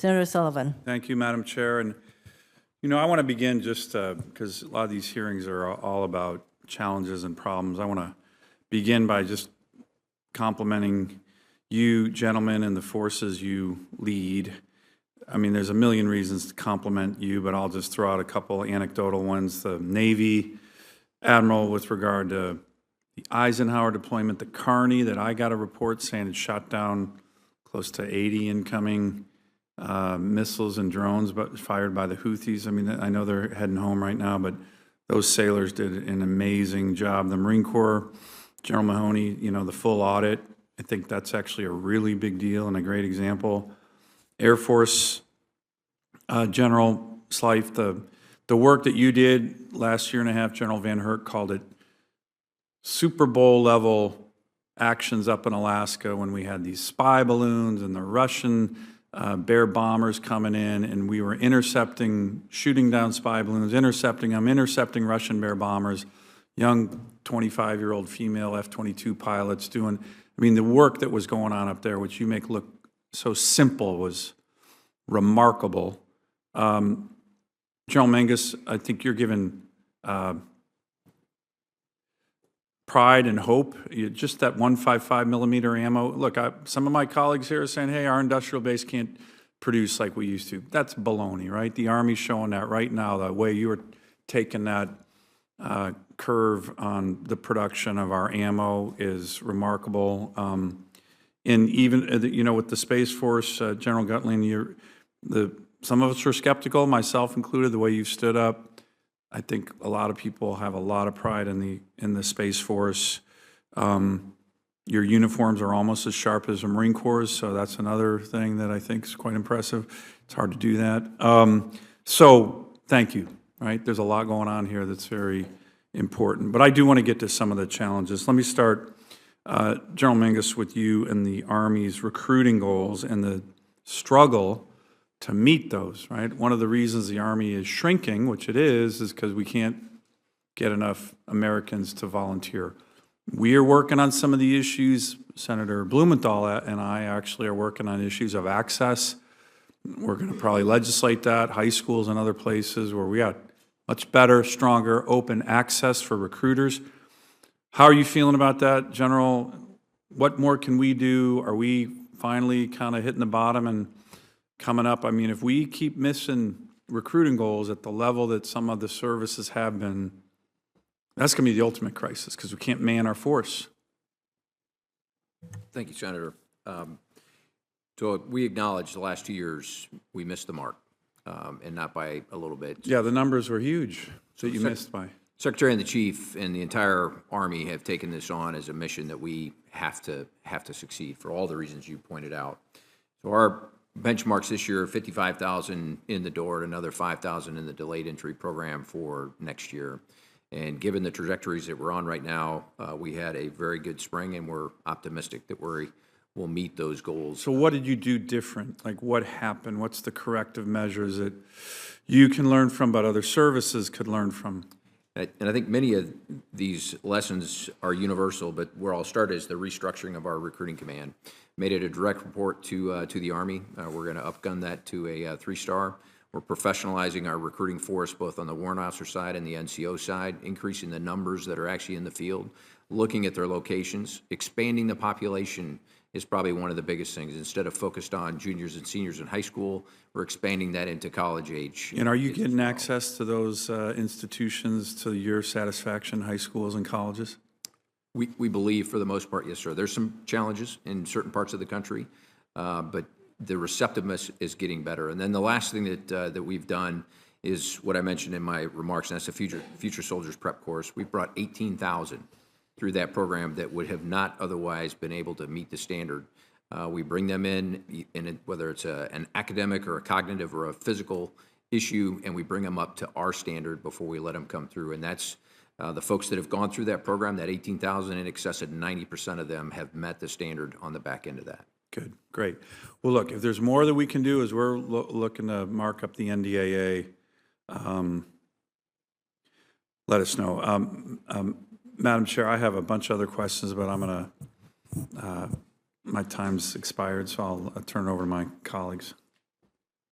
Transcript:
Senator Sullivan. Thank you, Madam Chair. And, you know, I want to begin just because a lot of these hearings are all about challenges and problems. I want to begin by just complimenting you, gentlemen, and the forces you lead. I mean, there's a million reasons to compliment you, but I'll just throw out a couple anecdotal ones. The Navy Admiral with regard to the Eisenhower deployment, the Carney that I got a report saying it shot down close to 80 incoming missiles and drones but fired by the Houthis. I mean, I know they're heading home right now, but those sailors did an amazing job. The Marine Corps, General Mahoney, you know, the full audit, I think that's actually a really big deal and a great example. Air Force General Slife, the work that you did last year and a half, General Van Herk called it Super Bowl level actions up in Alaska when we had these spy balloons and the Russian Bear bombers coming in, and we were shooting down spy balloons, intercepting Russian Bear bombers, young 25-year-old female F-22 pilots doing, I mean, the work that was going on up there, which you make look so simple, was remarkable. General Mingus, I think you're given pride and hope. Just that 155 millimeter ammo. Look, some of my colleagues here are saying, hey, our industrial base can't produce like we used to. That's baloney, right? The Army's showing that right now. The way you are taking that curve on the production of our ammo is remarkable. And even, you know, with the Space Force, General Gutling, some of us were skeptical, myself included, the way you've stood up. I think a lot of people have a lot of pride in the Space Force. Your uniforms are almost as sharp as the Marine Corps, so that's another thing that I think is quite impressive. It's hard to do that. So thank you, right? There's a lot going on here that's very important. But I do want to get to some of the challenges. Let me start, General Mingus, with you and the Army's recruiting goals and the struggle to meet those, right? One of the reasons the Army is shrinking, which it is because we can't get enough Americans to volunteer. We are working on some of the issues. Senator Blumenthal and I actually are working on issues of access. We're going to probably legislate that, high schools and other places where we got much better, stronger, open access for recruiters. How are you feeling about that, General? What more can we do? Are we finally kind of hitting the bottom and coming up? I mean, if we keep missing recruiting goals at the level that some of the services have been, that's going to be the ultimate crisis because we can't man our force. Thank you, Senator. So we acknowledge the last 2 years we missed the mark, and not by a little bit. Yeah, the numbers were huge that you missed by. Secretary and the Chief and the entire Army have taken this on as a mission that we have to succeed for all the reasons you pointed out. So our benchmarks this year, 55,000 in the door, another 5,000 in the delayed entry program for next year. And given the trajectories that we're on right now, we had a very good spring, and we're optimistic that we'll meet those goals. So what did you do different? Like, what happened? What's the corrective measures that you can learn from, but other services could learn from? And I think many of these lessons are universal, but where I'll start is the restructuring of our recruiting command. Made it a direct report to the Army. We're going to upgun that to a 3-star. We're professionalizing our recruiting force, both on the warrant officer side and the NCO side, increasing the numbers that are actually in the field, looking at their locations, expanding the population is probably one of the biggest things. Instead of focused on juniors and seniors in high school, we're expanding that into college age. And are you getting access to those institutions to your satisfaction, high schools and colleges? We believe, for the most part, yes, sir. There's some challenges in certain parts of the country, but the receptiveness is getting better. And then the last thing that we've done is what I mentioned in my remarks, and that's the Future Soldiers Prep Course. We've brought 18,000 through that program that would have not otherwise been able to meet the standard. We bring them in whether it's an academic or a cognitive or a physical issue, and we bring them up to our standard before we let them come through. And that's the folks that have gone through that program, that 18,000, in excess of 90% of them have met the standard on the back end of that. Good, great. Well, look, if there's more that we can do as we're looking to mark up the NDAA, let us know. Madam Chair, I have a bunch of other questions, but I'm going to, my time's expired, so I'll turn it over to my colleagues.